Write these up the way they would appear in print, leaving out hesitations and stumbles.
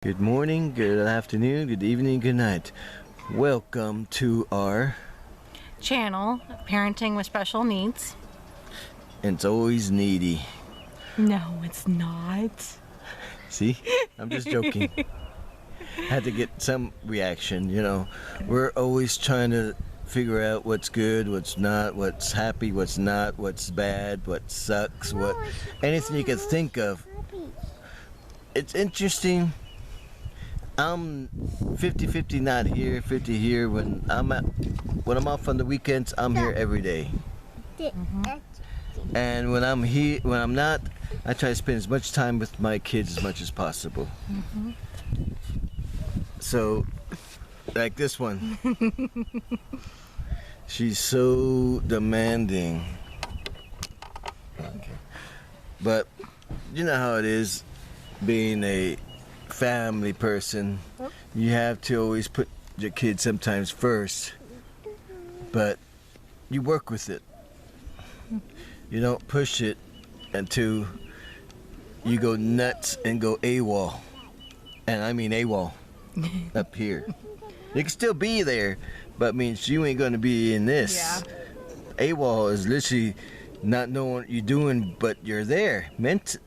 Good morning, good afternoon, good evening, good night. Welcome to our channel, Parenting with Special Needs. It's Always Needy. No, it's not. See? I'm just joking. Had to get some reaction, you know. We're always trying to figure out what's good, what's not, what's happy, what's not, what's bad, what sucks, what anything you can think of. It's interesting. I'm 50-50 not here, 50 here. When I'm off on the weekends, I'm here every day. And when I'm here, when I'm not, I try to spend as much time with my kids as much as possible. So, like this one, she's so demanding. Okay. But you know how it is, being a family person. You have to always put your kids sometimes first, but you work with it. You don't push it until you go nuts and go AWOL. And I mean AWOL up here. You can still be there, but means you ain't gonna be in this. Yeah. AWOL is literally not knowing what you're doing, but you're there.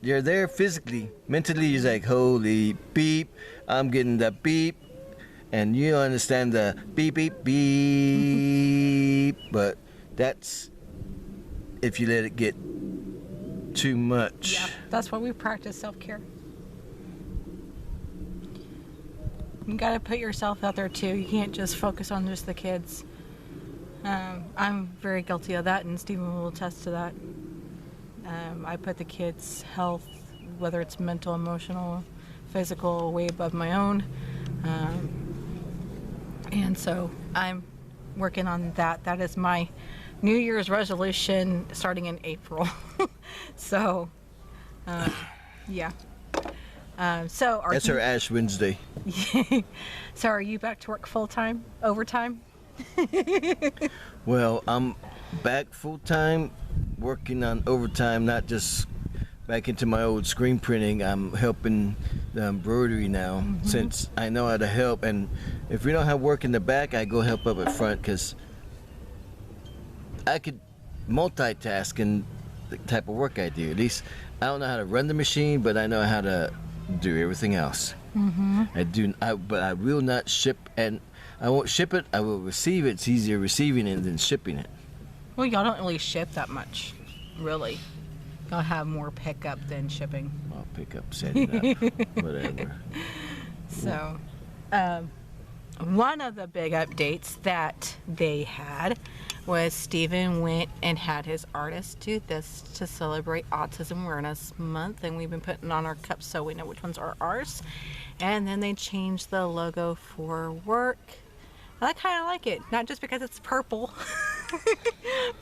You're there physically. Mentally, you're like, holy beep, I'm getting the beep. And you understand the beep, beep, beep. But that's if you let it get too much. Yeah, that's why we practice self-care. You gotta put yourself out there too. You can't just focus on just the kids. I'm very guilty of that, and Stephen will attest to that. I put the kids' health, whether it's mental, emotional, physical, way above my own. And so I'm working on that. That is my New Year's resolution starting in April. So, yeah. So That's our Ash Wednesday. So are you back to work full-time, overtime? Well, I'm back full-time, working on overtime, not just back into my old screen printing. I'm helping the embroidery now, since I know how to help. And if we don't have work in the back, I go help up at front, because I could multitask in the type of work I do. At least I don't know how to run the machine, but I know how to do everything else. But I will not ship, and I won't ship it. I will receive it. It's easier receiving it than shipping it. Well, y'all don't really ship that much, really. Y'all have more pickup than shipping. I'll pick up, set it up, whatever. So, one of the big updates that they had was Stephen went and had his artist do this to celebrate Autism Awareness Month, and we've been putting on our cups so we know which ones are ours. And then they changed the logo for work. I kind of like it, not just because it's purple,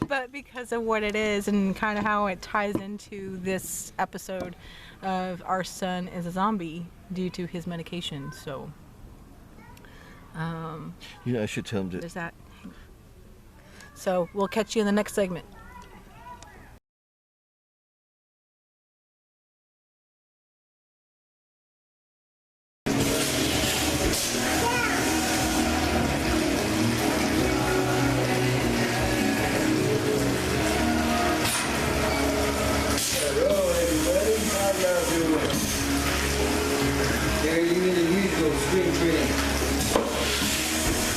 but because of what it is and kind of how it ties into this episode of our son is a zombie due to his medication. So, You know, I should tell him there's that. So we'll catch you in the next segment. Hello, everybody. How y'all doing? They're using the usual screen printing.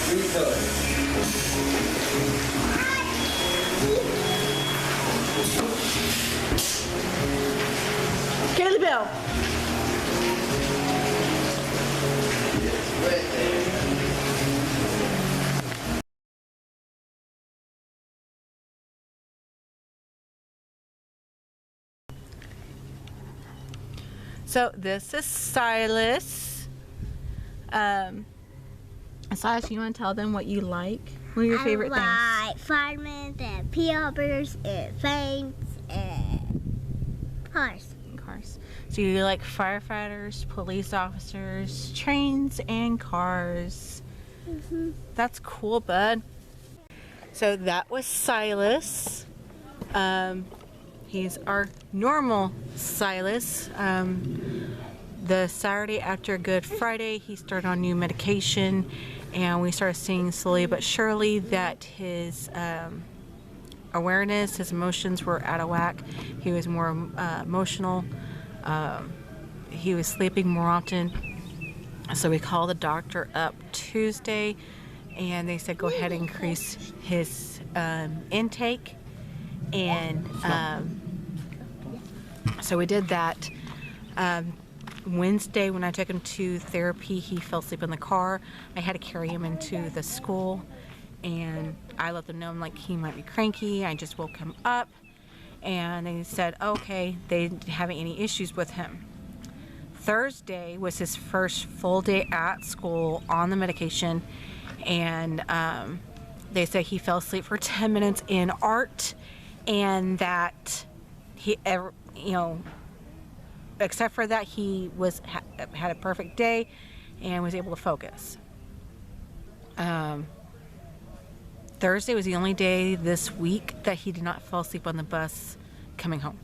Three colors. Carry the bell. Right there. So this is Silas. Silas, you want to tell them what you like? What are your favorite things? I like firemen and peanuts and things and cars. Cars. So you like firefighters, police officers, trains, and cars. That's cool, bud. So that was Silas. He's our normal Silas. The Saturday after Good Friday, he started on new medication, and we started seeing slowly but surely that his awareness, his emotions were out of whack. He was more emotional. He was sleeping more often. So we called the doctor up Tuesday, and they said go ahead and increase his intake. And so we did that. Wednesday, when I took him to therapy, he fell asleep in the car. I had to carry him into the school, and I let them know like he might be cranky. I just woke him up, and they said okay, they didn't have any issues with him. Thursday was his first full day at school on the medication, and they said he fell asleep for 10 minutes in art, and that he, except for that, he had a perfect day and was able to focus. Thursday was the only day this week that he did not fall asleep on the bus coming home.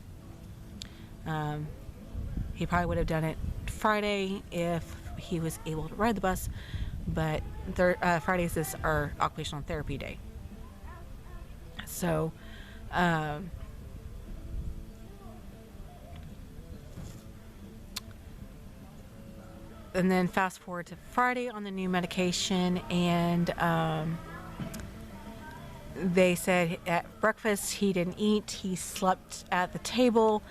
He probably would have done it Friday if he was able to ride the bus, but Fridays is our occupational therapy day. So, and then fast forward to Friday on the new medication, and they said at breakfast he didn't eat. He slept at the table.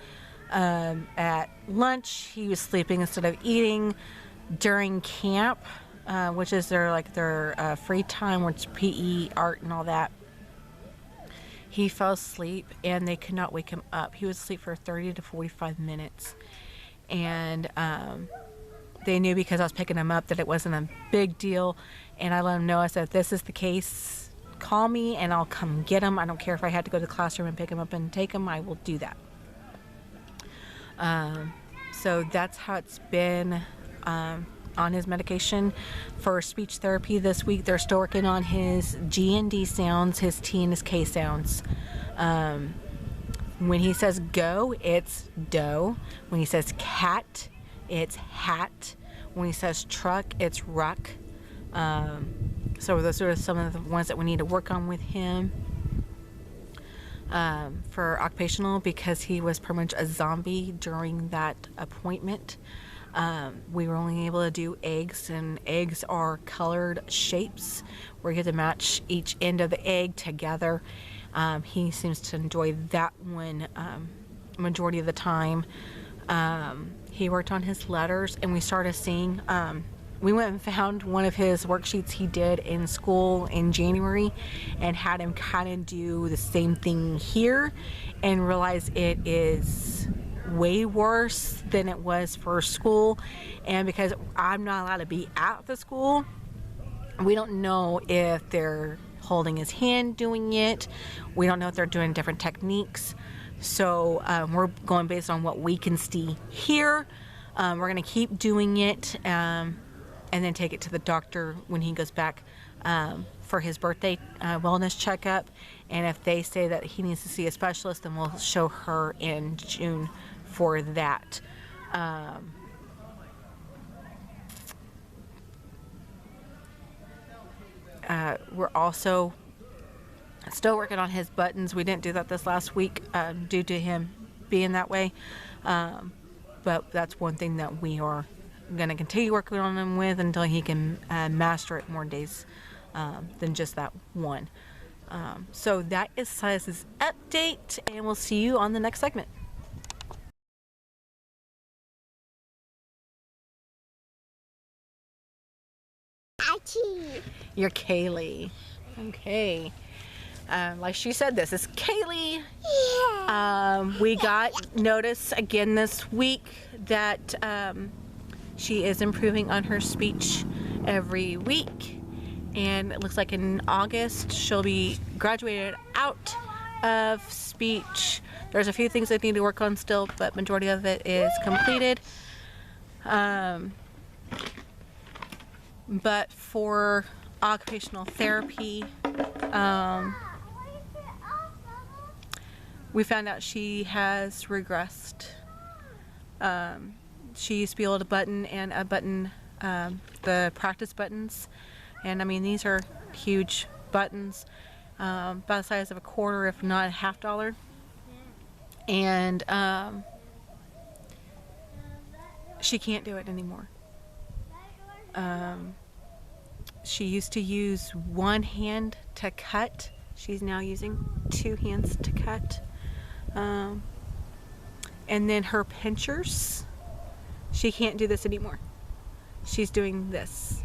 At lunch he was sleeping instead of eating. During camp, which is their free time, where it's PE, art, and all that, he fell asleep and they could not wake him up. He was asleep for 30 to 45 minutes, and they knew because I was picking him up that it wasn't a big deal, and I let him know. I said, if this is the case, call me and I'll come get him. I don't care if I had to go to the classroom and pick him up and take him, I will do that. So that's how it's been on his medication. For speech therapy this week, they're still working on his G and D sounds, his T and his K sounds. When he says go, it's do. When he says cat, it's hat. When he says truck, it's ruck. So those are some of the ones that we need to work on with him. For occupational, because he was pretty much a zombie during that appointment. We were only able to do eggs, and eggs are colored shapes where you have to match each end of the egg together. He seems to enjoy that one majority of the time. He worked on his letters, and we started seeing we went and found one of his worksheets he did in school in January and had him kind of do the same thing here, and realize it is way worse than it was for school. And because I'm not allowed to be at the school, we don't know if they're holding his hand doing it. We don't know if they're doing different techniques. So we're going based on what we can see here. We're going to keep doing it. And then take it to the doctor when he goes back for his birthday wellness checkup. And if they say that he needs to see a specialist, then we'll show her in June for that. We're also still working on his buttons. We didn't do that this last week due to him being that way. But that's one thing that we are going to continue working on him with until he can master it more days than just that one. So that is Silas's update, and we'll see you on the next segment. You're Kaylee. Okay. Like she said, this is Kaylee. Yeah. We got notice again this week that she is improving on her speech every week, and it looks like in August she'll be graduated out of speech. There's a few things that need to work on still, but majority of it is completed. But for occupational therapy, we found out she has regressed. She used to be able to button and unbutton the practice buttons. And I mean, these are huge buttons, about the size of a quarter, if not a $half. And she can't do it anymore. She used to use one hand to cut. She's now using two hands to cut. And then her pinchers, she can't do this anymore. She's doing this.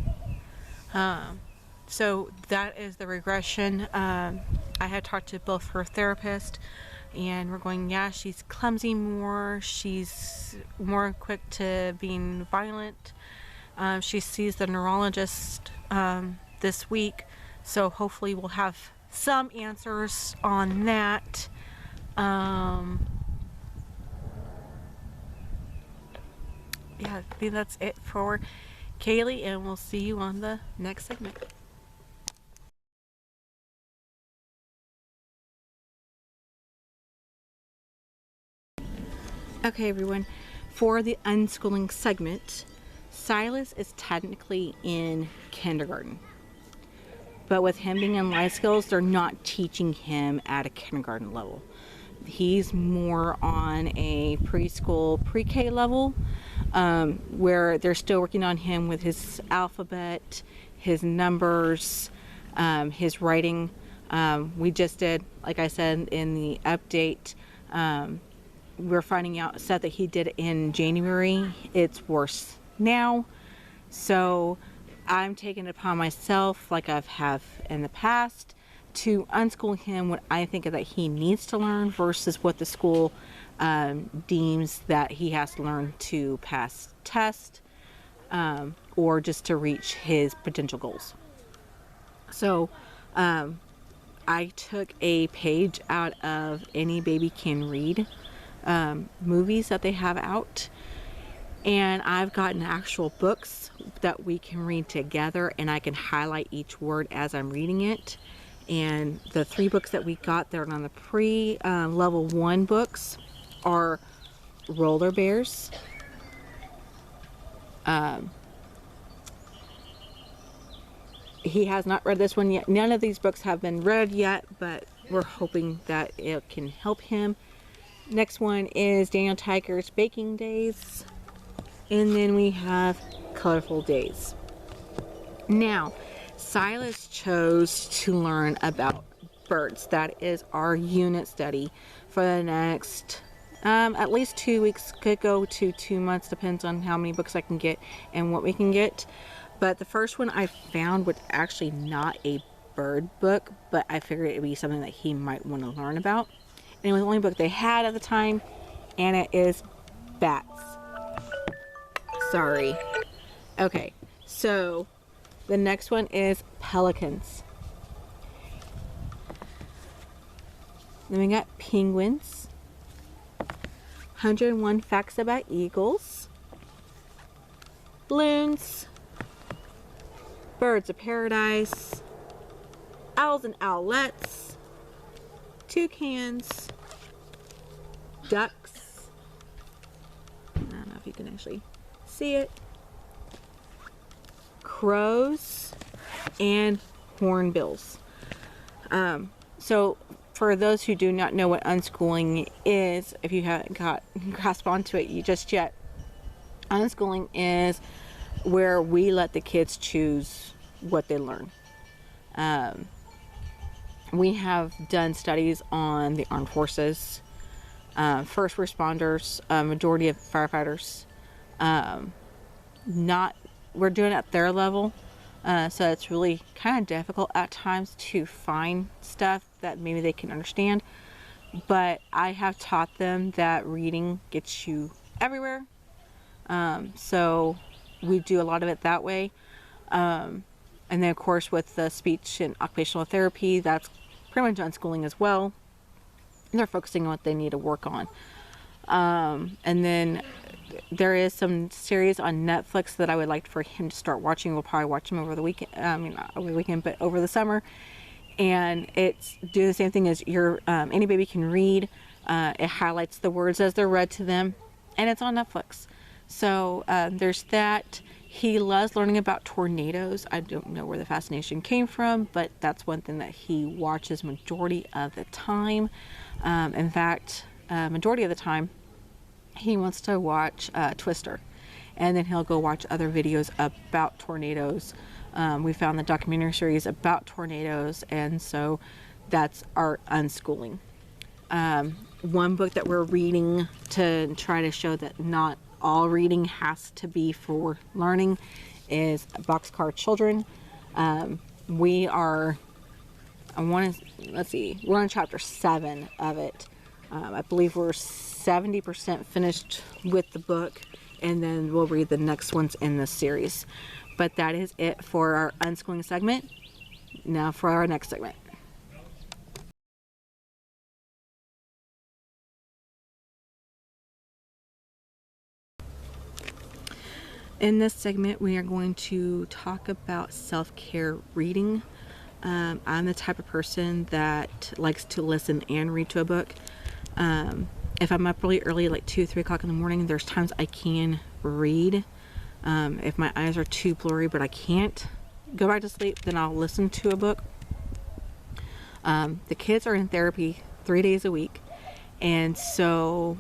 So that is the regression. I had talked to both her therapist, and we're going, yeah, she's clumsy more. She's more quick to being violent. She sees the neurologist this week, so hopefully we'll have some answers on that. Yeah, I think that's it for Kaylee, and we'll see you on the next segment. Okay, everyone, for the unschooling segment, Silas is technically in kindergarten. But with him being in life skills, they're not teaching him at a kindergarten level. He's more on a preschool, pre-K level, where they're still working on him with his alphabet, his numbers, his writing. We just did, like I said in the update, we're finding out stuff that he did in January. It's worse now. So I'm taking it upon myself, like I've have in the past, to unschool him what I think that he needs to learn versus what the school deems that he has to learn to pass test or just to reach his potential goals. So I took a page out of Any Baby Can Read movies that they have out, and I've gotten actual books that we can read together, and I can highlight each word as I'm reading it. And the 3 books that we got there on the level 1 books are Roller Bears, he has not read this one yet. None of these books have been read yet, but we're hoping that it can help him. Next one is Daniel Tiger's Baking Days, and then we have Colorful Days. Now, Silas chose to learn about birds. That is our unit study for the next at least 2 weeks, could go to 2 months, depends on how many books I can get and what we can get. But the first one I found was actually not a bird book, but I figured it would be something that he might want to learn about. And it was the only book they had at the time, and it is Bats. Sorry. Okay, so the next one is Pelicans. Then we got Penguins. 101 Facts About Eagles. Loons. Birds of Paradise. Owls and Owlets. Toucans. Ducks. I don't know if you can actually see it. Crows and hornbills. So for those who do not know what unschooling is, if you haven't grasped onto it just yet, unschooling is where we let the kids choose what they learn. We have done studies on the armed forces, first responders, majority of firefighters. We're doing it at their level, so it's really kind of difficult at times to find stuff that maybe they can understand. But I have taught them that reading gets you everywhere, so we do a lot of it that way. And then of course with the speech and occupational therapy, that's pretty much unschooling as well. And they're focusing on what they need to work on. And then there is some series on Netflix that I would like for him to start watching. We'll probably watch them over the weekend. Not over the weekend, but over the summer. And it's do the same thing as your Any Baby Can Read. It highlights the words as they're read to them, and it's on Netflix. So there's that. He loves learning about tornadoes. I don't know where the fascination came from, but that's one thing that he watches majority of the time. In fact, majority of the time, he wants to watch Twister, and then he'll go watch other videos about tornadoes. We found the documentary series about tornadoes, and so that's our unschooling. One book that we're reading to try to show that not all reading has to be for learning is Boxcar Children. We are, we're on chapter 7 of it. I believe we're 70% finished with the book, and then we'll read the next ones in the series. But that is it for our unschooling segment. Now for our next segment. In this segment, we are going to talk about self-care reading. I'm the type of person that likes to listen and read to a book. If I'm up really early, like 2, 3 o'clock in the morning, there's times I can read. If my eyes are too blurry, but I can't go back to sleep, then I'll listen to a book. The kids are in therapy 3 days a week, and so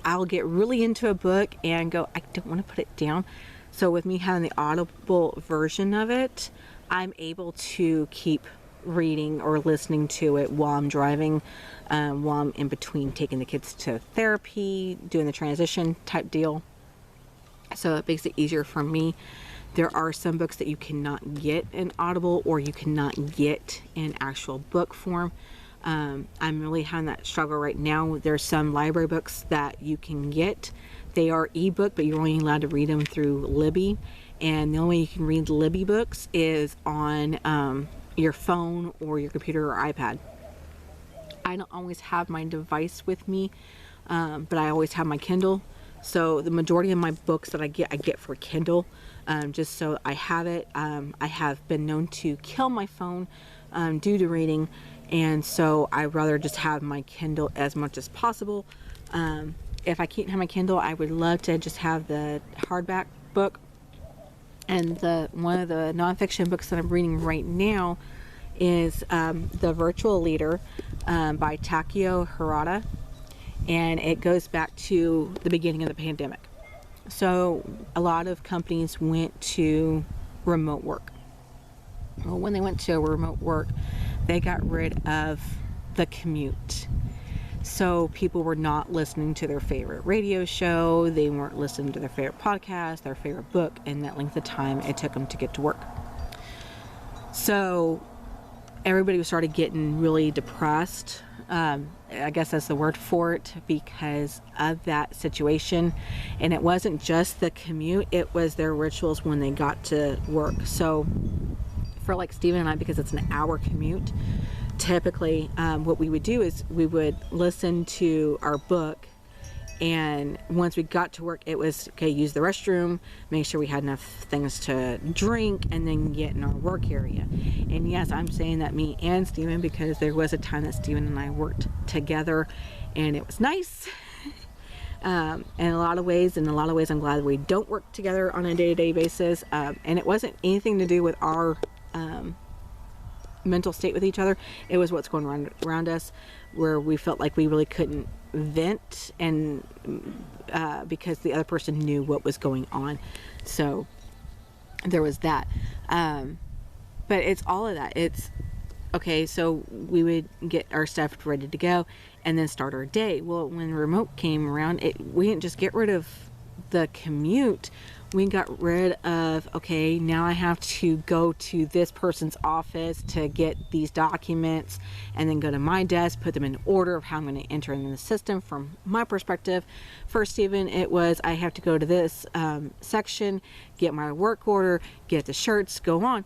I'll get really into a book and go, I don't want to put it down. So with me having the audible version of it, I'm able to keep reading or listening to it while I'm driving, while I'm in between taking the kids to therapy, doing the transition type deal. So it makes it easier for me. There are some books that you cannot get in Audible, or you cannot get in actual book form. I'm really having that struggle right now. There's some library books that you can get. They are ebook, but you're only allowed to read them through Libby. And the only way you can read Libby books is on your phone or your computer or iPad. I don't always have my device with me, but I always have my Kindle. So the majority of my books that I get for Kindle, just so I have it. I have been known to kill my phone due to reading, and so I'd rather just have my Kindle as much as possible. If I can't have my Kindle, I would love to just have the hardback book. And one of the nonfiction books that I'm reading right now is The Virtual Leader by Takeo Hirata. And it goes back to the beginning of the pandemic. So a lot of companies went to remote work. Well, when they went to remote work, they got rid of the commute. So people were not listening to their favorite radio show. They weren't listening to their favorite podcast, their favorite book, and that length of time it took them to get to work. So everybody started getting really depressed. I guess that's the word for it, because of that situation. And it wasn't just the commute, it was their rituals when they got to work. So for like Steven and I, because it's an hour commute, typically what we would do is we would listen to our book, and once we got to work, it was okay, use the restroom, make sure we had enough things to drink, and then get in our work area. And yes, I'm saying that me and Steven, because there was a time that Steven and I worked together, and it was nice. In a lot of ways I'm glad we don't work together on a day-to-day basis. And it wasn't anything to do with our mental state with each other. It was what's going on around us, where we felt like we really couldn't vent, and because the other person knew what was going on. So there was that. But it's all of that. It's okay, so we would get our stuff ready to go and then start our day. Well, when remote came around, we didn't just get rid of the commute. We got rid of, okay, now I have to go to this person's office to get these documents, and then go to my desk, put them in order of how I'm going to enter in the system from my perspective. For Steven, it was, I have to go to this section, get my work order, get the shirts, go on.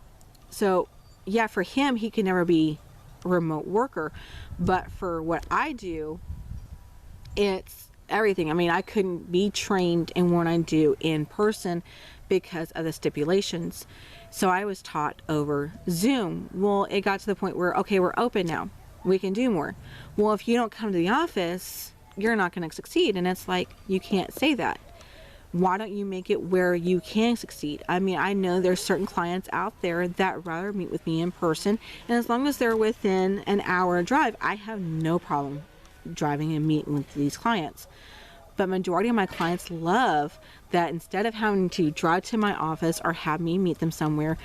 So yeah, for him, he can never be a remote worker, but for what I do, it's everything. I mean, I couldn't be trained in what I do in person because of the stipulations. So I was taught over Zoom. Well, it got to the point where, okay, we're open now. We can do more. Well, if you don't come to the office, you're not going to succeed. And it's like, you can't say that. why don't you make it where you can succeed? I mean, I know there's certain clients out there that rather meet with me in person, and as long as they're within an hour drive, I have no problem driving and meeting with these clients. But majority of my clients love that instead of having to drive to my office or have me meet them somewhere,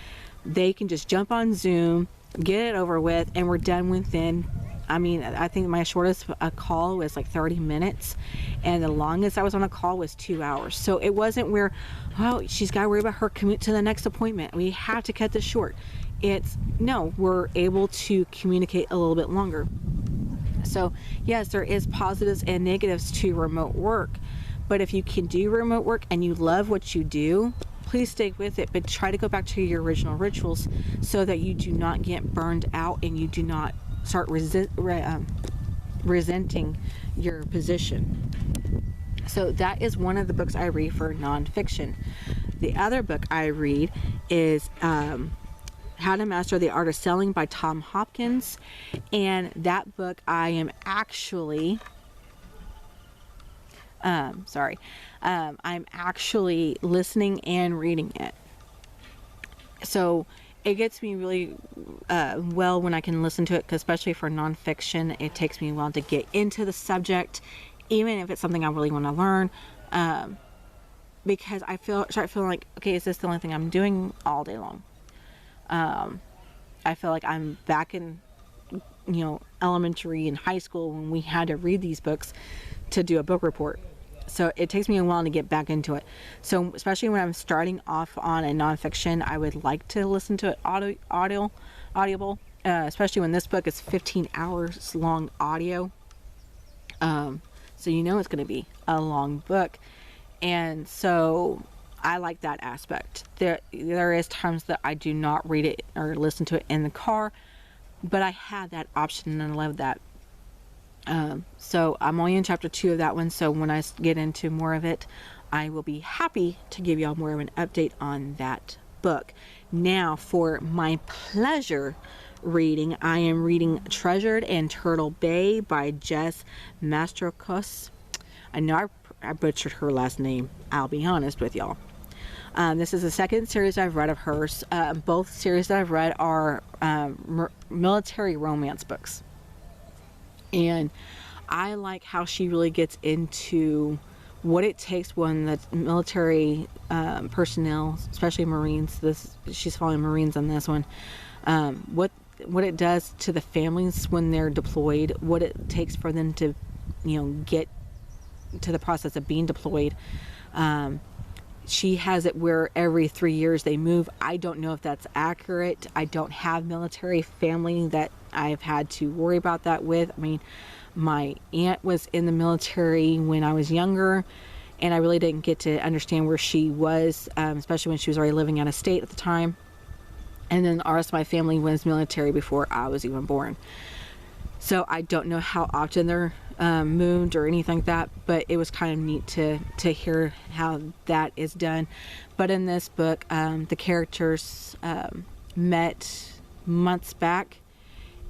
they can just jump on Zoom, get it over with, and we're done within, I mean, I think my shortest call was like 30 minutes, and the longest I was on a call was 2 hours. So it wasn't where, oh, she's got to worry about her commute to the next appointment. We have to cut this short. It's, no, we're able to communicate a little bit longer. So yes, there is positives and negatives to remote work, but if you can do remote work and you love what you do, please stay with it, but try to go back to your original rituals so that you do not get burned out and you do not start resenting your position. So that is one of the books I read for nonfiction. The other book I read is How to Master the Art of Selling by Tom Hopkins, and that book I am actually I'm actually listening and reading it. So it gets me really well when I can listen to it, 'cause especially for nonfiction, it takes me a while to get into the subject, even if it's something I really want to learn, because I start feeling like, okay, is this the only thing I'm doing all day long? I feel like I'm back in, elementary and high school when we had to read these books to do a book report. So it takes me a while to get back into it. So especially when I'm starting off on a nonfiction, I would like to listen to it audible, especially when this book is 15 hours long audio. So it's going to be a long book. And so I like that aspect. There is times that I do not read it or listen to it in the car, but I have that option and I love that. So I'm only in chapter 2 of that one, so when I get into more of it, I will be happy to give y'all more of an update on that book. Now for my pleasure reading, I am reading Treasured in Turtle Bay by Jess Mastrokos. I know I butchered her last name, I'll be honest with y'all. This is the second series I've read of hers. Both series that I've read are military romance books. And I like how she really gets into what it takes when the military personnel, especially Marines, she's following Marines on this one, what it does to the families when they're deployed, what it takes for them to, get to the process of being deployed. She has it where every 3 years they move. I don't know if that's accurate. I don't have military family that I've had to worry about that with. I mean, my aunt was in the military when I was younger, and I really didn't get to understand where she was, especially when she was already living out of state at the time. And then the rest of my family was military before I was even born. So I don't know how often they're moved or anything like that, but it was kind of neat to hear how that is done. But in this book, the characters met months back,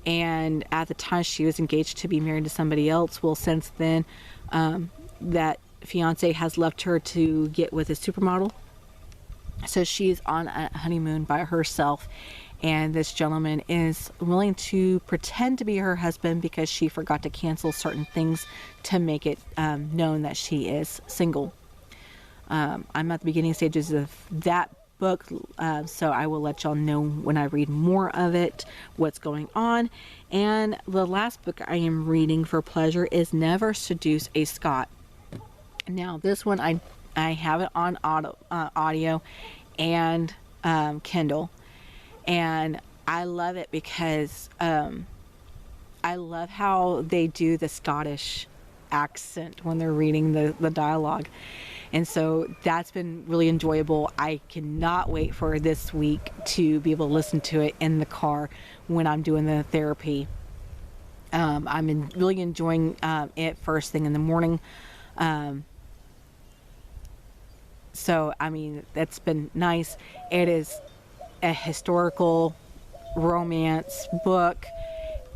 and at the time she was engaged to be married to somebody else. Well, since then, that fiance has left her to get with a supermodel. So she's on a honeymoon by herself, and this gentleman is willing to pretend to be her husband because she forgot to cancel certain things to make it known that she is single. I'm at the beginning stages of that book, so I will let y'all know when I read more of it what's going on. And the last book I am reading for pleasure is Never Seduce a Scot. Now this one I have it on audio and Kindle, and I love it because I love how they do the Scottish accent when they're reading the dialogue, and so that's been really enjoyable. I cannot wait for this week to be able to listen to it in the car when I'm doing the therapy. I'm really enjoying it first thing in the morning. So, I mean, that's been nice. It is a historical romance book,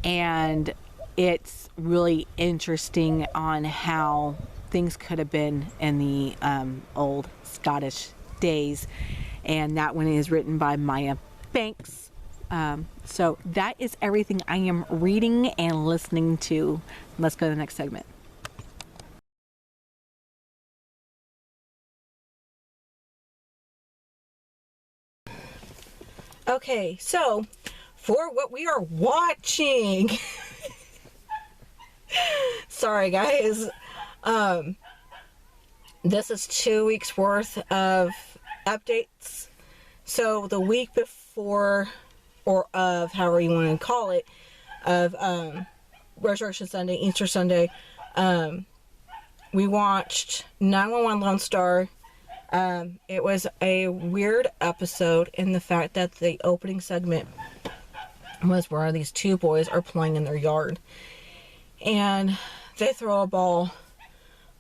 and it's really interesting on how things could have been in the old Scottish days. And that one is written by Maya Banks. So that is everything I am reading and listening to. Let's go to the next segment. Okay, so for what we are watching. Sorry guys. This is 2 weeks worth of updates. So the week before, or of however you want to call it, of Resurrection Sunday, Easter Sunday, we watched 911 Lone Star. It was a weird episode in the fact that the opening segment was where these two boys are playing in their yard. And they throw a ball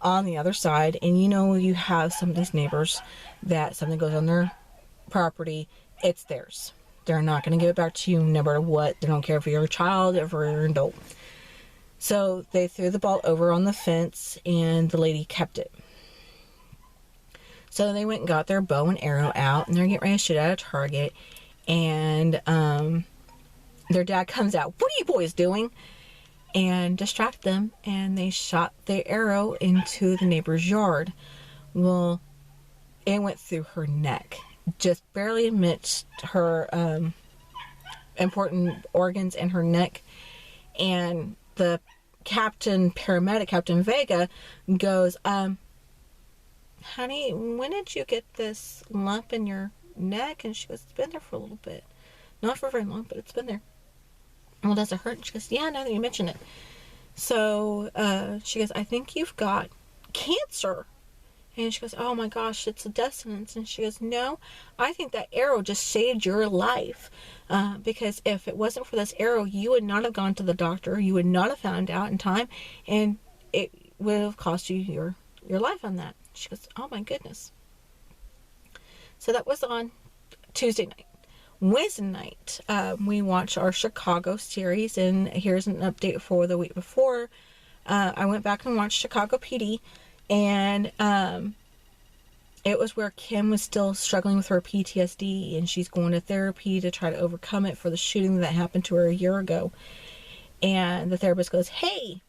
on the other side. And you know, you have some of these neighbors that something goes on their property, it's theirs. They're not going to give it back to you no matter what. They don't care if you're a child or if you're an adult. So they threw the ball over on the fence and the lady kept it. So they went and got their bow and arrow out and they're getting ready to shoot at a target. And their dad comes out. What are you boys doing? And distract them. And they shot the arrow into the neighbor's yard. Well, it went through her neck. Just barely amidst her important organs in her neck. And the paramedic, Captain Vega, goes, honey, when did you get this lump in your neck? And she goes, it's been there for a little bit. Not for very long, but it's been there. Well, does it hurt? And she goes, yeah, now that you mention it. So she goes, I think you've got cancer. And she goes, oh my gosh, it's a death sentence. And she goes, no, I think that arrow just saved your life. Because if it wasn't for this arrow, you would not have gone to the doctor. You would not have found out in time. And it would have cost you your life on that. She goes, oh my goodness. So that was on Tuesday night. Wednesday night, we watched our Chicago series. And here's an update for the week before. I went back and watched Chicago PD. And it was where Kim was still struggling with her PTSD, and she's going to therapy to try to overcome it for the shooting that happened to her a year ago. And the therapist goes, hey,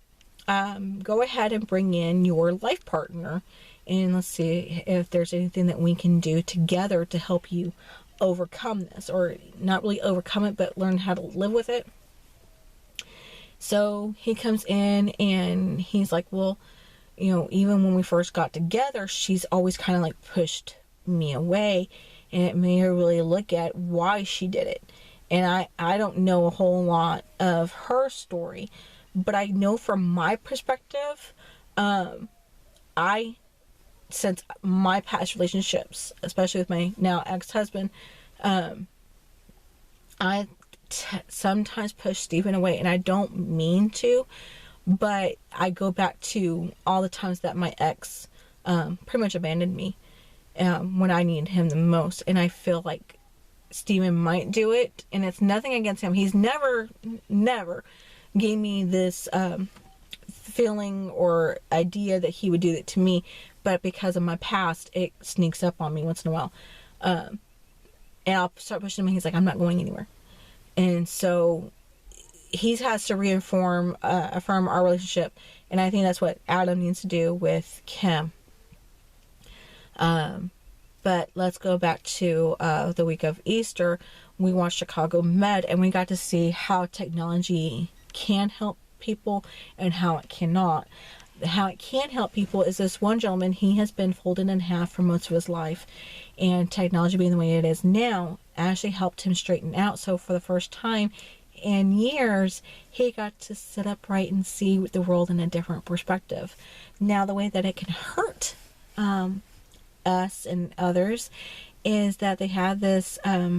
go ahead and bring in your life partner, and let's see if there's anything that we can do together to help you overcome this, or not really overcome it, but learn how to live with it. So he comes in and he's like, well, you know, even when we first got together, she's always kind of like pushed me away, and it made her really look at why she did it. And I don't know a whole lot of her story, but I know from my perspective, since my past relationships, especially with my now ex-husband, I sometimes push Stephen away, and I don't mean to. But I go back to all the times that my ex pretty much abandoned me when I needed him the most. And I feel like Steven might do it. And it's nothing against him. He's never gave me this feeling or idea that he would do that to me. But because of my past, it sneaks up on me once in a while. And I'll start pushing him, and he's like, I'm not going anywhere. And so he has to affirm our relationship, and I think that's what Adam needs to do with Kim. But let's go back to the week of Easter. We watched Chicago Med, and we got to see how technology can help people and how it cannot. How it can help people is this one gentleman. He has been folded in half for most of his life, and technology being the way it is now actually helped him straighten out. So for the first time in years, he got to sit upright and see the world in a different perspective. Now, the way that it can hurt us and others is that they had this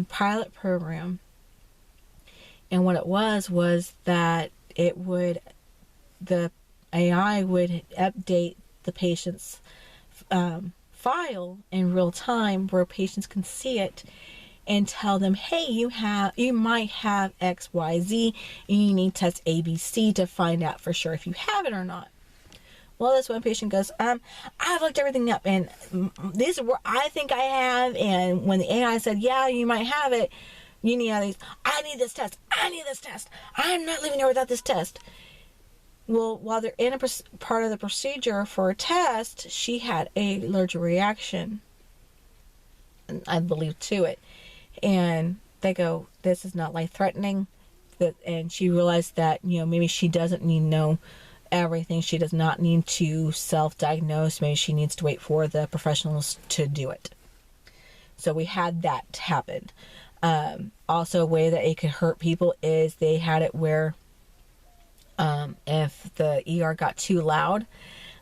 pilot program, and what it was that the AI would update the patient's file in real time, where patients can see it and tell them, hey, you might have XYZ, and you need test ABC to find out for sure if you have it or not. Well, this one patient goes, I've looked everything up, and these are what I think I have. And when the AI said, yeah, you might have it, you need all these. I need this test. I need this test. I'm not leaving here without this test. Well, while they're in a part of the procedure for a test, she had a allergic reaction, I believe, to it. And they go, this is not life-threatening. And she realized that, maybe she doesn't need to know everything. She does not need to self-diagnose. Maybe she needs to wait for the professionals to do it. So we had that happen. Also, a way that it could hurt people is they had it where if the ER got too loud,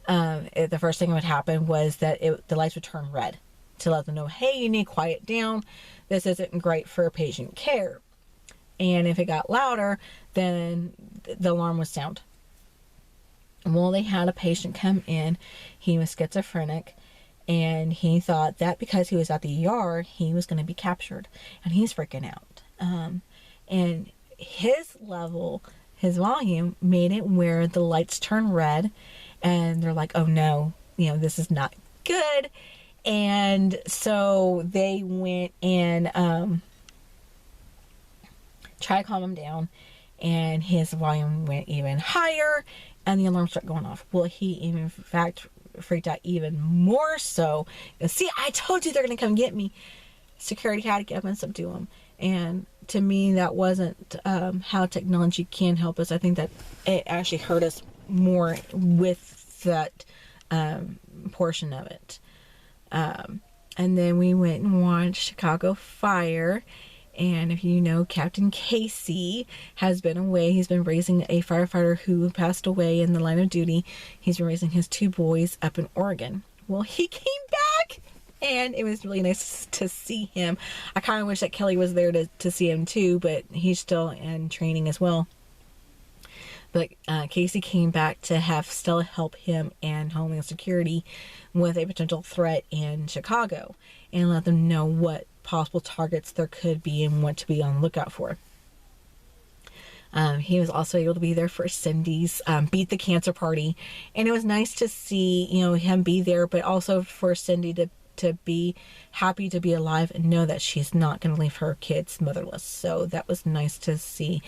the first thing that would happen was that the lights would turn red to let them know, hey, you need to quiet down. This isn't great for patient care. And if it got louder, then the alarm would sound. Well, they had a patient come in. He was schizophrenic, and he thought that because he was at the ER, he was going to be captured, and he's freaking out. And his volume made it where the lights turn red, and they're like, oh no, this is not good. And so they went and tried to calm him down, and his volume went even higher, and the alarm started going off. Well, he in fact freaked out even more so. See, I told you they're going to come get me. Security had to get up and subdue him. And to me, that wasn't how technology can help us. I think that it actually hurt us more with that portion of it. And then we went and watched Chicago Fire. And if you know, Captain Casey has been away. He's been raising a firefighter who passed away in the line of duty. He's been raising his 2 boys up in Oregon. Well, he came back, and it was really nice to see him. I kind of wish that Kelly was there to see him too, but he's still in training as well. But Casey came back to have Stella help him and Homeland Security with a potential threat in Chicago and let them know what possible targets there could be and what to be on the lookout for. He was also able to be there for Cindy's Beat the Cancer Party, and it was nice to see him be there, but also for Cindy to be happy to be alive and know that she's not going to leave her kids motherless. So that was nice to see.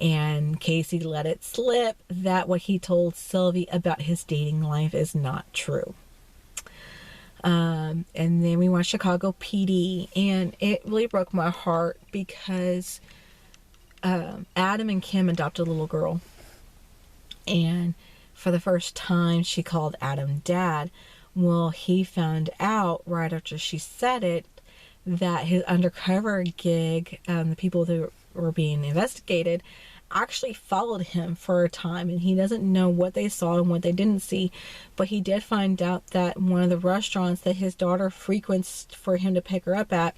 And Casey let it slip that what he told Sylvie about his dating life is not true. And then we watched Chicago PD, and it really broke my heart because Adam and Kim adopted a little girl, and for the first time she called Adam Dad. Well, he found out right after she said it that his undercover gig, the people that were being investigated, actually followed him for a time, and he doesn't know what they saw and what they didn't see, but he did find out that one of the restaurants that his daughter frequents for him to pick her up at,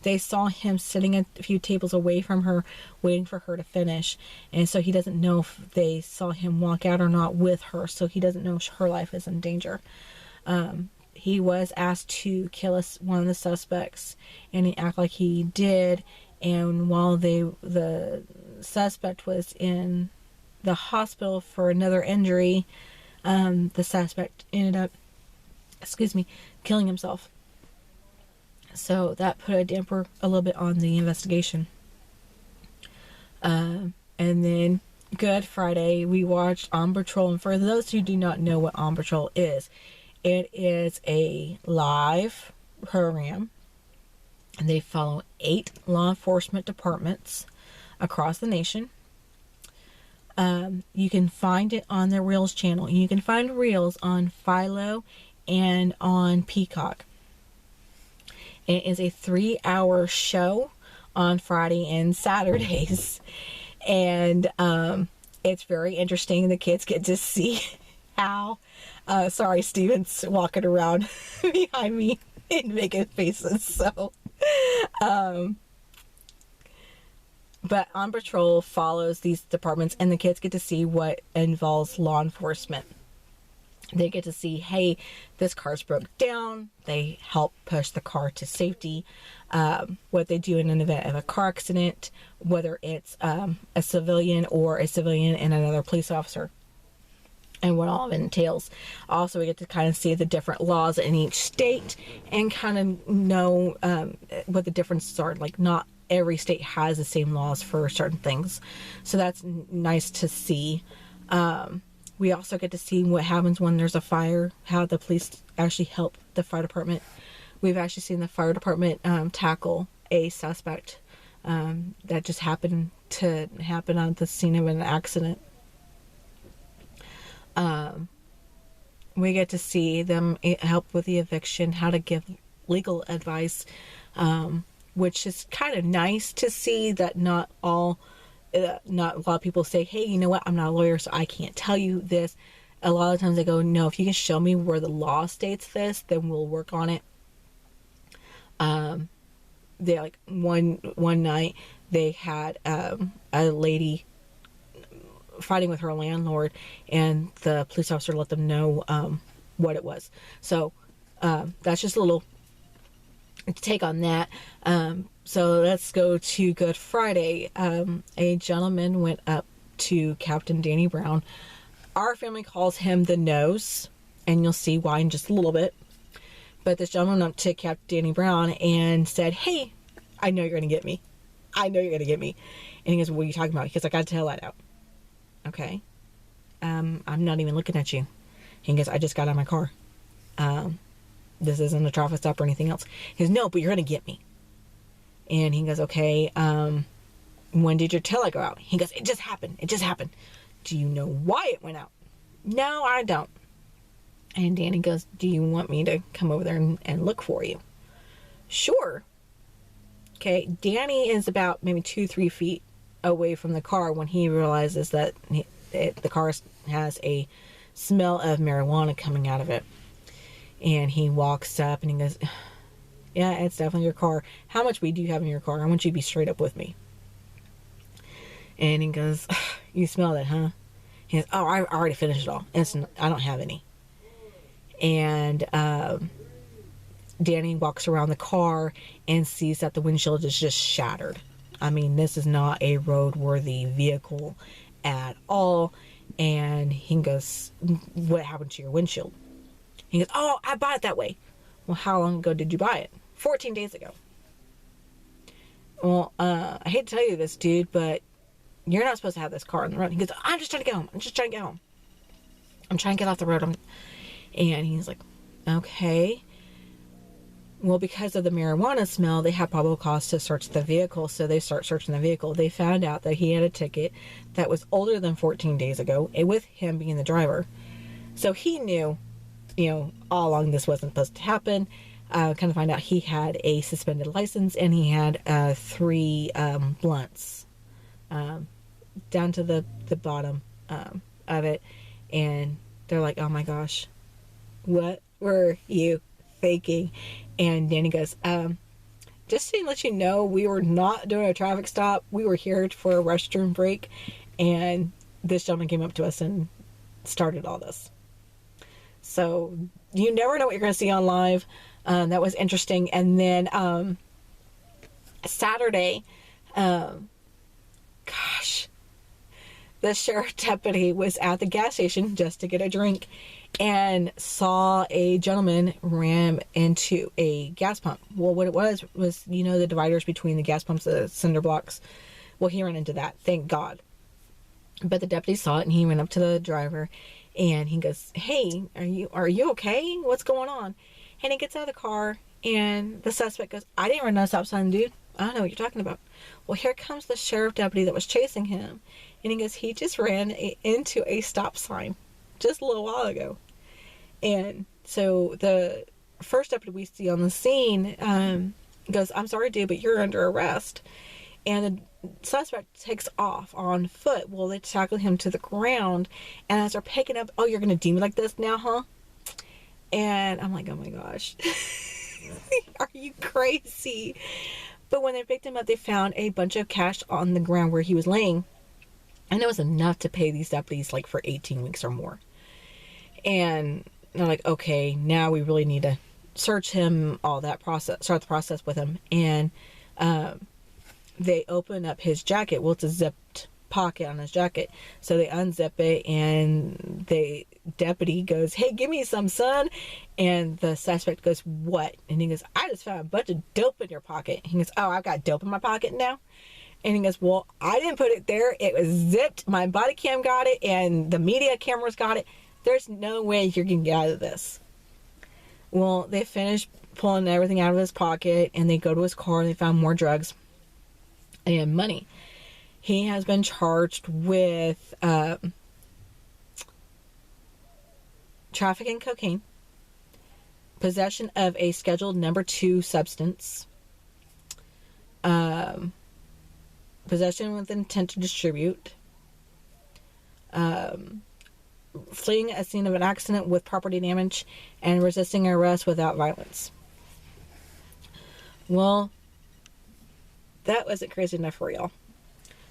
they saw him sitting a few tables away from her waiting for her to finish, and so he doesn't know if they saw him walk out or not with her, so he doesn't know her life is in danger. He was asked to kill one of the suspects, and he acted like he did, and while the suspect was in the hospital for another injury, the suspect ended up, killing himself. So that put a damper a little bit on the investigation. And then Good Friday, we watched On Patrol. And for those who do not know what On Patrol is, it is a live program, and they follow 8 law enforcement departments across the nation. You can find it on their Reels channel. You can find Reels on Philo and on Peacock. It is a 3-hour show on Friday and Saturdays. And it's very interesting. The kids get to see how... sorry, Steven's walking around behind me and making faces. So... but On Patrol follows these departments, and the kids get to see what involves law enforcement. They get to see, hey, this car's broke down. They help push the car to safety. What they do in an event of a car accident, whether it's a civilian or a civilian and another police officer. and what all of it entails. Also, we get to kind of see the different laws in each state and kind of know what the differences are. Like, not every state has the same laws for certain things. So that's nice to see. We also get to see what happens when there's a fire, how the police actually help the fire department. We've actually seen the fire department tackle a suspect that just happened to happen on the scene of an accident. We get to see them help with the eviction, how to give legal advice, which is kind of nice to see that not a lot of people say, hey, you know what, I'm not a lawyer, so I can't tell you this. A lot of times they go, no, if you can show me where the law states this, then we'll work on it. They like one night they had a lady fighting with her landlord, and the police officer let them know what it was. So that's just a little take on that. So let's go to Good Friday. A gentleman went up to Captain Danny Brown. Our family calls him the Nose, and you'll see why in just a little bit. But this gentleman went up to Captain Danny Brown and said, hey, I know you're going to get me. I know you're going to get me. And he goes, what are you talking about? He goes, I got to tell that out. Okay. I'm not even looking at you. He goes, I just got out of my car. This isn't a traffic stop or anything else. He goes, no, but you're going to get me. And he goes, okay, when did your taillight go out? He goes, it just happened. It just happened. Do you know why it went out? No, I don't. And Danny goes, do you want me to come over there and look for you? Sure. Okay, Danny is about maybe 2-3 feet away from the car when he realizes that the car has a smell of marijuana coming out of it. And he walks up and he goes, yeah, it's definitely your car. How much weed do you have in your car? I want you to be straight up with me. And he goes, you smell it, huh? He goes, oh, I already finished it all. I don't have any. And Danny walks around the car and sees that the windshield is just shattered. I mean, this is not a roadworthy vehicle at all. And he goes, what happened to your windshield? He goes, oh, I bought it that way. Well, how long ago did you buy it? 14 days ago. Well, I hate to tell you this, dude, but you're not supposed to have this car on the road. He goes, I'm just trying to get home. I'm just trying to get home. I'm trying to get off the road. And he's like, okay. Well, because of the marijuana smell, they had probable cause to search the vehicle. So they start searching the vehicle. They found out that he had a ticket that was older than 14 days ago, and with him being the driver. So he knew, all along this wasn't supposed to happen. Kind of find out he had a suspended license, and he had 3 blunts down to the bottom of it. And they're like, oh my gosh, what were you thinking? And Danny goes, just to let you know, we were not doing a traffic stop. We were here for a restroom break, and this gentleman came up to us and started all this. So you never know what you're going to see on live. That was interesting. And then Saturday, the sheriff deputy was at the gas station just to get a drink and saw a gentleman ram into a gas pump. Well, what it was the dividers between the gas pumps, the cinder blocks. Well, he ran into that, thank God. But the deputy saw it, and he went up to the driver, and he goes, hey, are you okay? What's going on? And he gets out of the car, and the suspect goes, I didn't run a stop sign, dude. I don't know what you're talking about. Well, here comes the sheriff deputy that was chasing him. And he goes, he just ran into a stop sign just a little while ago. And so the first deputy we see on the scene goes, I'm sorry, dude, but you're under arrest. And the suspect takes off on foot. Well, they tackle him to the ground. And as they're picking up, oh, you're going to do me like this now, huh? And I'm like, oh my gosh. Are you crazy? But when they picked him up, they found a bunch of cash on the ground where he was laying. And it was enough to pay these deputies like for 18 weeks or more. And they're like, okay, now we really need to search him, all that process, start the process with him. And they open up his jacket. Well, it's a zipped pocket on his jacket. So they unzip it, and the deputy goes, "Hey, give me some, son." And the suspect goes, "What?" And he goes, "I just found a bunch of dope in your pocket." He goes, "Oh, I've got dope in my pocket now?" And he goes, "Well, I didn't put it there. It was zipped. My body cam got it, and the media cameras got it. There's no way you're going to get out of this." Well, they finish pulling everything out of his pocket, and they go to his car, and they found more drugs and money. He has been charged with trafficking cocaine, possession of a scheduled number 2 substance, possession with intent to distribute, fleeing a scene of an accident with property damage, and resisting arrest without violence. Well, that wasn't crazy enough for y'all.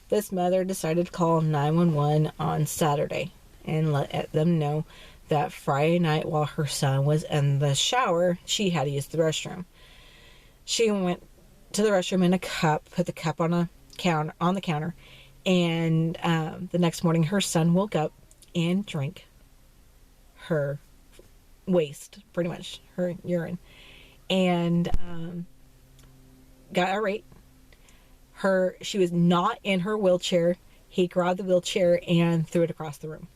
This mother decided to call 911 on Saturday and let them know that Friday night, while her son was in the shower, she had to use the restroom. She went to the restroom in a cup, put the cup on the counter, and the next morning her son woke up and drank her waste, pretty much her urine, and got irate. She was not in her wheelchair. He grabbed the wheelchair and threw it across the room.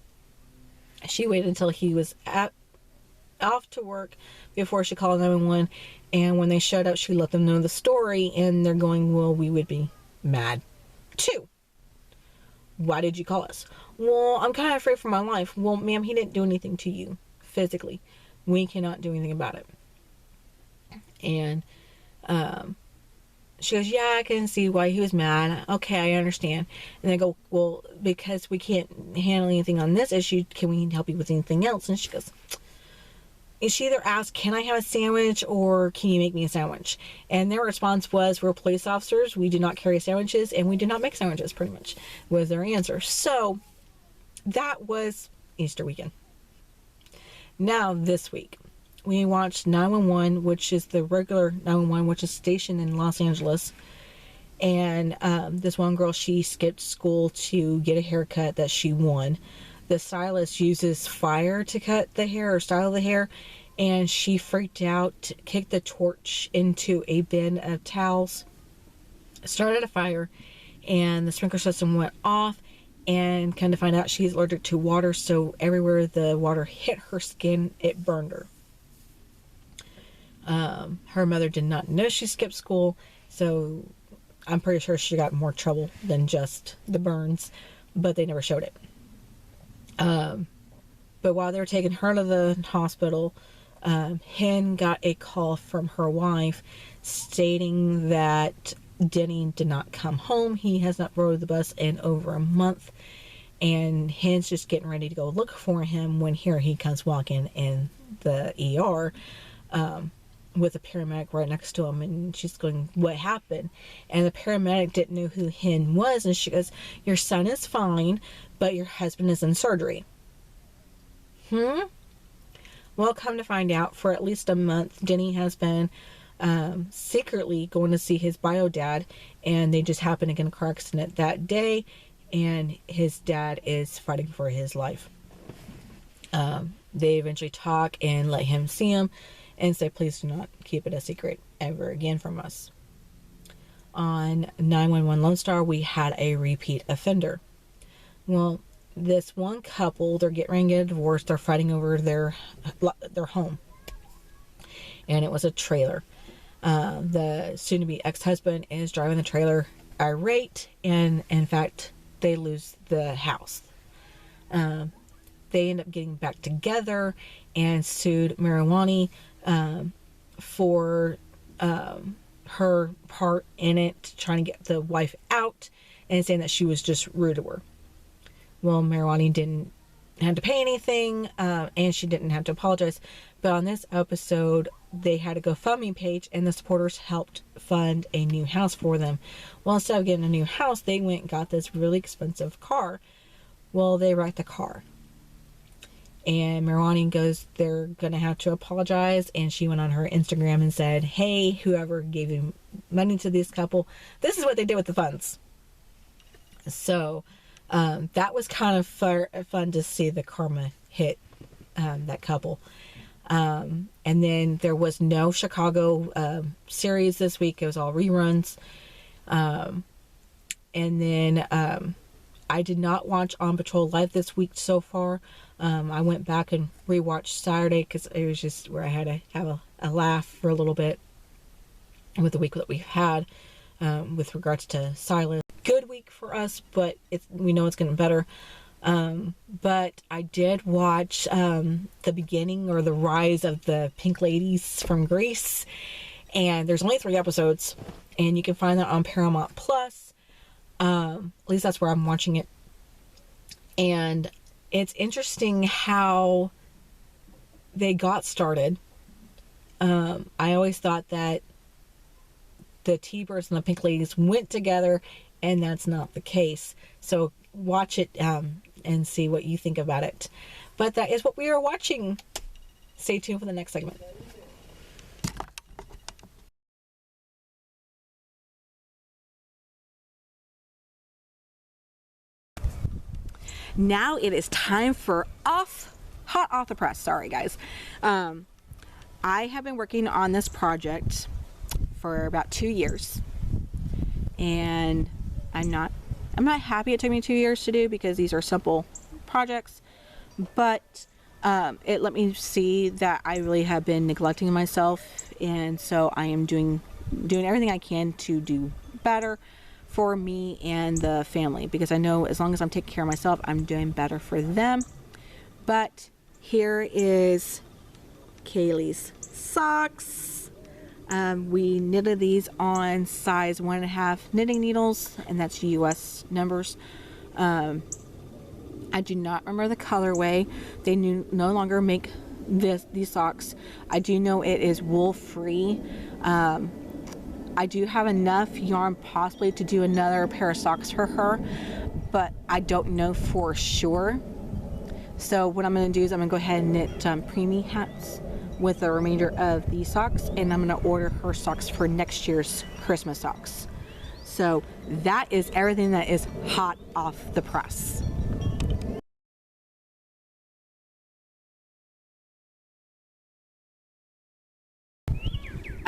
She waited until he was off to work before she called 911, and when they showed up, she let them know the story, and they're going, "Well, we would be mad too. Why did you call us?" "Well, I'm kind of afraid for my life." "Well, ma'am, he didn't do anything to you physically. We cannot do anything about it." And she goes, "Yeah, I can see why he was mad. Okay, I understand." And they go, "Well, because we can't handle anything on this issue, can we help you with anything else?" And she goes, she either asked, "Can I have a sandwich, or can you make me a sandwich?" And their response was, "We're police officers. We do not carry sandwiches, and we do not make sandwiches," pretty much was their answer. So that was Easter weekend. Now this week, we watched 911, which is the regular 911, which is stationed in Los Angeles. And this one girl, she skipped school to get a haircut that she won. The stylist uses fire to cut the hair or style the hair. And she freaked out, kicked the torch into a bin of towels, started a fire, and the sprinkler system went off. And kind of find out she's allergic to water. So everywhere the water hit her skin, it burned her. Her mother did not know she skipped school, so I'm pretty sure she got more trouble than just the burns, but they never showed it. But while they were taking her to the hospital, Hen got a call from her wife stating that Denny did not come home. He has not rode the bus in over a month, and Hen's just getting ready to go look for him when here he comes walking in the ER, with a paramedic right next to him, and she's going, "What happened?" And the paramedic didn't know who Hen was, and she goes, "Your son is fine, but your husband is in surgery." Well, come to find out, for at least a month, Denny has been secretly going to see his bio dad, and they just happened to get in a car accident that day, and his dad is fighting for his life. They eventually talk and let him see him, and say, "Please do not keep it a secret ever again from us." On 911 Lone Star, we had a repeat offender. Well, this one couple, they're getting ready to get a divorce. They're fighting over their home. And it was a trailer. The soon-to-be ex-husband is driving the trailer irate, and in fact, they lose the house. They end up getting back together and sued Marijuana for her part in it, trying to get the wife out, and saying that she was just rude to her. Well, Marijuana didn't have to pay anything, and she didn't have to apologize. But on this episode, they had a GoFundMe page, and the supporters helped fund a new house for them. Well, instead of getting a new house, they went and got this really expensive car. Well, they wrecked the car. And Marijuana goes, "They're going to have to apologize." And she went on her Instagram and said, "Hey, whoever gave you money to this couple, this is what they did with the funds." So That was kind of fun to see the karma hit that couple. And then there was no Chicago series this week. It was all reruns. And then I did not watch On Patrol Live this week so far. I went back and rewatched Saturday because it was just where I had to have a laugh for a little bit with the week that we've had with regards to Silas. Good week for us, but we know it's getting better. But I did watch the beginning or the rise of the Pink Ladies from Greece, and there's only 3 episodes, and you can find that on Paramount Plus. At least that's where I'm watching it. And it's interesting how they got started. I always thought that the T-Birds and the Pink Ladies went together, and that's not the case. So watch it and see what you think about it. But that is what we are watching. Stay tuned for the next segment. Now it is time for hot off the press. Sorry, guys. I have been working on this project for about 2 years, and I'm not happy it took me 2 years to do because these are simple projects, but it let me see that I really have been neglecting myself, and so I am doing everything I can to do better for me and the family, because I know as long as I'm taking care of myself, I'm doing better for them. But here is Kaylee's socks. We knitted these on size 1.5 knitting needles, and that's US numbers. I do not remember the colorway. They no longer make these socks. I do know it is wool free. I do have enough yarn possibly to do another pair of socks for her, but I don't know for sure. So what I'm going to do is I'm going to go ahead and knit preemie hats with the remainder of these socks, and I'm going to order her socks for next year's Christmas socks. So that is everything that is hot off the press.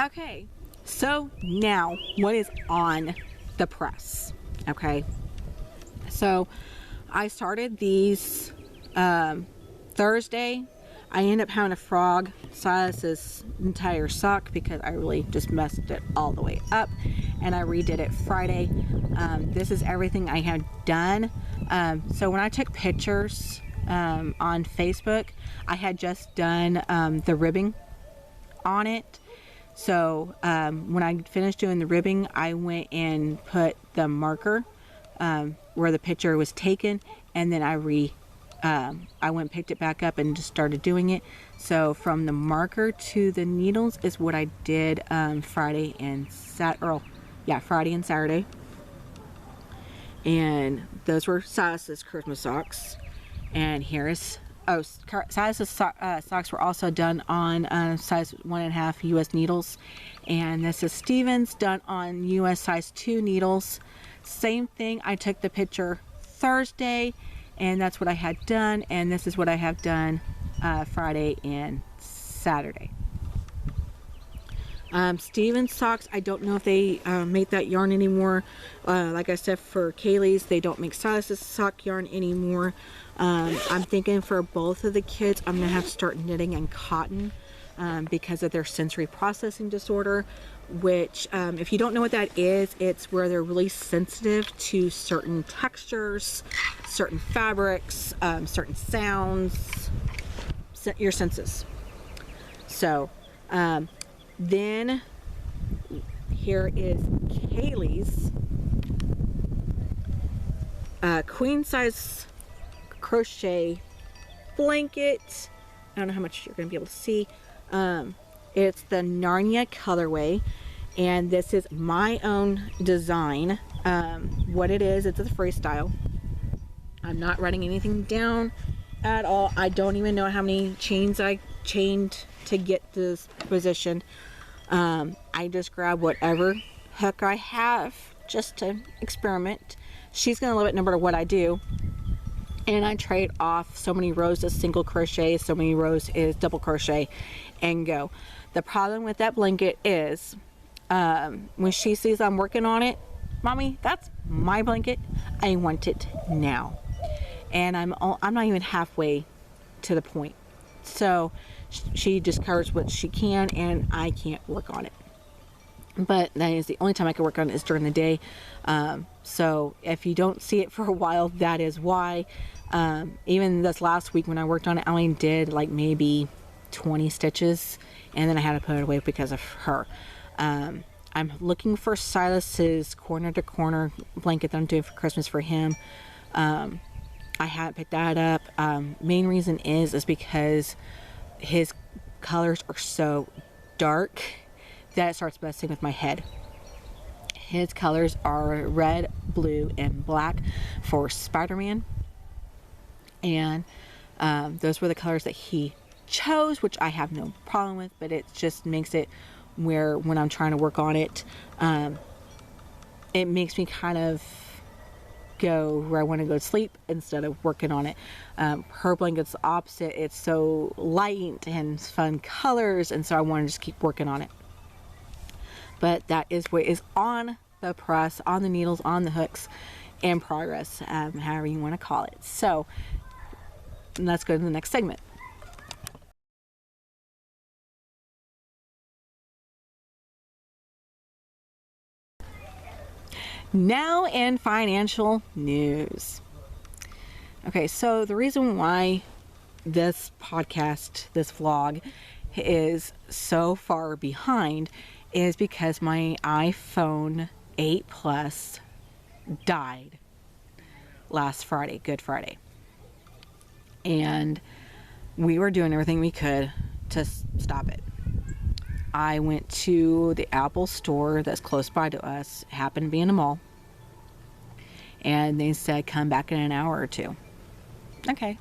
Okay, so now what is on the press? Okay, so I started these Thursday. I ended up having to frog Silas's entire sock because I really just messed it all the way up, and I redid it Friday. This is everything I had done. So when I took pictures on Facebook, I had just done the ribbing on it. So when I finished doing the ribbing, I went and put the marker where the picture was taken, and then I went and picked it back up and just started doing it. So from the marker to the needles is what I did Friday and Saturday. And those were Silas's Christmas socks. And here is Silas's socks were also done on size 1.5 US needles, and this is Steven's, done on US size 2 needles. Same thing. I took the picture Thursday, and that's what I had done, and this is what I have done Friday and Saturday. Steven's socks, I don't know if they make that yarn anymore. Like I said, for Kaylee's, they don't make Silas's sock yarn anymore. I'm thinking for both of the kids, I'm going to have to start knitting in cotton because of their sensory processing disorder, which if you don't know what that is, it's where they're really sensitive to certain textures, certain fabrics, certain sounds, your senses. So then here is Kaylee's queen size crochet blanket. I don't know how much you're going to be able to see. It's the Narnia colorway, and this is my own design. What it is, it's a freestyle. I'm not writing anything down at all. I don't even know how many chains I chained to get this position. I just grab whatever hook I have just to experiment. she's going to love it no matter what I do. And I trade off so many rows as single crochet, so many rows is double crochet, and go. The problem with that blanket is when she sees I'm working on it, Mommy, that's my blanket. I want it now. And I'm not even halfway to the point. So she just covers what she can, and I can't work on it. But that is the only time I can work on it is during the day. So if you don't see it for a while, that is why. Even this last week when I worked on it, I only did like maybe 20 stitches, and then I had to put it away because of her. I'm looking for Silas's corner to corner blanket that I'm doing for Christmas for him. I haven't picked that up. Main reason is because his colors are so dark that it starts messing with my head. His colors are red, blue, and black for Spider-Man. And those were the colors that he chose, which I have no problem with, but it just makes it where when I'm trying to work on it, it makes me kind of go where I want to go to sleep instead of working on it. Her blanket's the opposite. It's so light and fun colors, and so I want to just keep working on it. But that is what is on the press, on the needles, on the hooks, in progress, however you want to call it. So let's go to the next segment. Now in financial news. Okay, so the reason why this podcast, this vlog, is so far behind is because my iPhone 8 Plus died last Friday, Good Friday. And we were doing everything we could to stop it. I went to the Apple store that's close by to us, happened to be in a mall, and they said come back in an hour or two. Okay.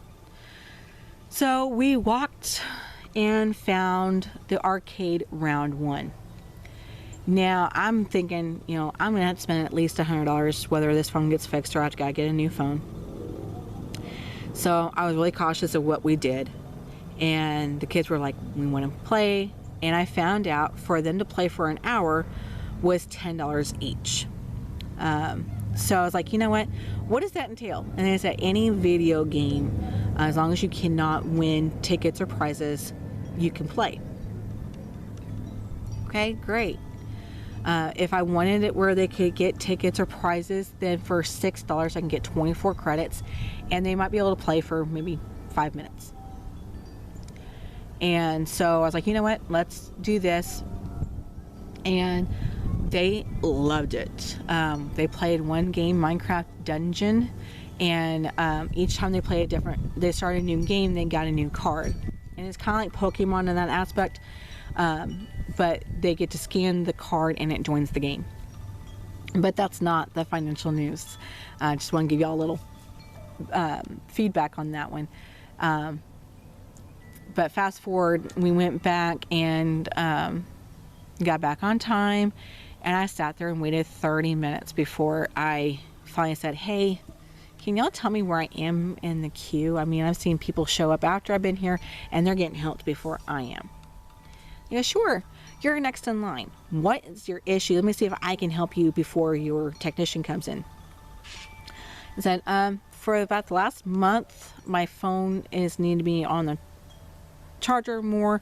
So we walked and found the arcade round one. Now I'm thinking, I'm gonna have to spend at least $100 whether this phone gets fixed or I gotta get a new phone. So I was really cautious of what we did, and the kids were like, we want to play. And I found out for them to play for an hour was $10 each. So I was like, you know what does that entail? And they said any video game, as long as you cannot win tickets or prizes, you can play. Okay, great. If I wanted it where they could get tickets or prizes, then for $6 I can get 24 credits, and they might be able to play for maybe 5 minutes. And so I was like, you know what, let's do this. And they loved it. They played one game, Minecraft Dungeon, and each time they played they started a new game, they got a new card. And it's kind of like Pokemon in that aspect, but they get to scan the card and it joins the game. But that's not the financial news. I just want to give y'all a little feedback on that one. But fast forward, we went back and got back on time, and I sat there and waited 30 minutes before I finally said, hey, can y'all tell me where I am in the queue? I mean, I've seen people show up after I've been here and they're getting helped before I am. Yeah, sure, you're next in line. What is your issue? Let me see if I can help you before your technician comes in. I said, for about the last month, my phone is needing to be on the charger more,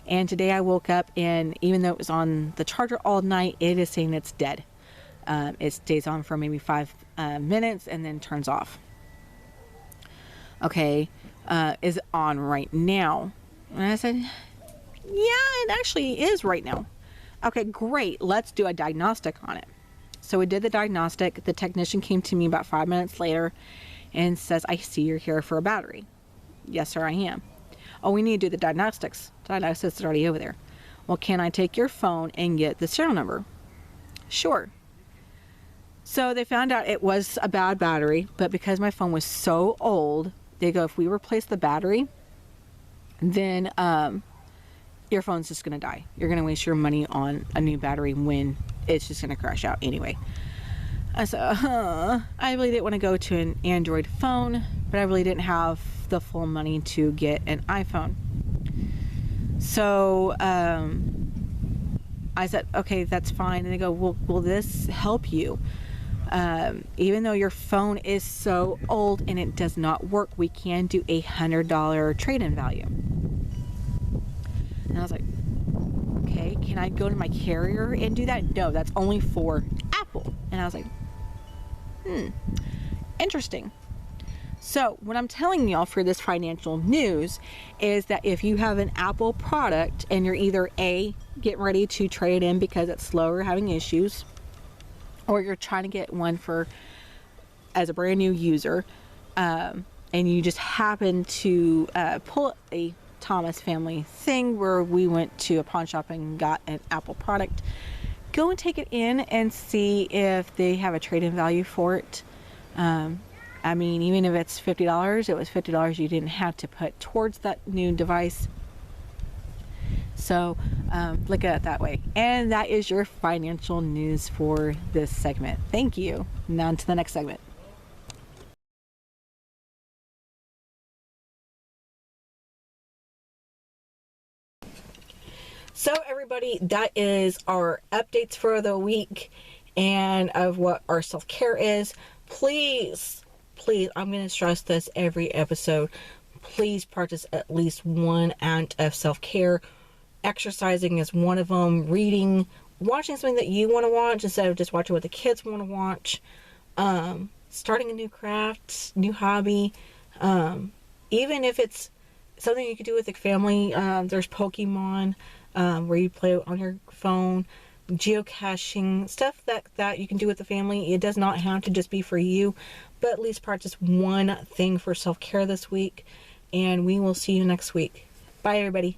and today I woke up and even though it was on the charger all night, it is saying it's dead. It stays on for maybe 5 minutes and then turns off. Okay, is it on right now? And I said, yeah, it actually is right now. Okay, great, let's do a diagnostic on it. So we did the diagnostic. The technician came to me about 5 minutes later and says, I see you're here for a battery. Yes, sir, I am. Oh, we need to do the diagnostics. Diagnostics is already over there. Well, can I take your phone and get the serial number? Sure. So they found out it was a bad battery, but because my phone was so old, they go, if we replace the battery, then your phone's just going to die. You're going to waste your money on a new battery when it's just going to crash out anyway. I said, I really didn't want to go to an Android phone, but I really didn't have the full money to get an iPhone. So I said, okay, that's fine. And they go, well, will this help you? Even though your phone is so old and it does not work, we can do $100 trade-in value. And I was like, okay, can I go to my carrier and do that? No, that's only for Apple. And I was like, interesting. So what I'm telling y'all for this financial news is that if you have an Apple product and you're either A, getting ready to trade in because it's slow or having issues, or you're trying to get one for as a brand new user, and you just happen to pull a Thomas family thing where we went to a pawn shop and got an Apple product, go and take it in and see if they have a trade-in value for it. I mean, even if it's $50, it was $50 you didn't have to put towards that new device. So look at it that way. And that is your financial news for this segment. Thank you. Now on to the next segment. So everybody, that is our updates for the week and of what our self-care is. Please, I'm going to stress this every episode. Please practice at least one act of self-care. Exercising is one of them. Reading, watching something that you want to watch instead of just watching what the kids want to watch. Starting a new craft, new hobby. Even if it's something you could do with the family. There's Pokemon, where you play on your phone. Geocaching, stuff that you can do with the family. It does not have to just be for you, but at least practice one thing for self-care this week, and we will see you next week. Bye everybody.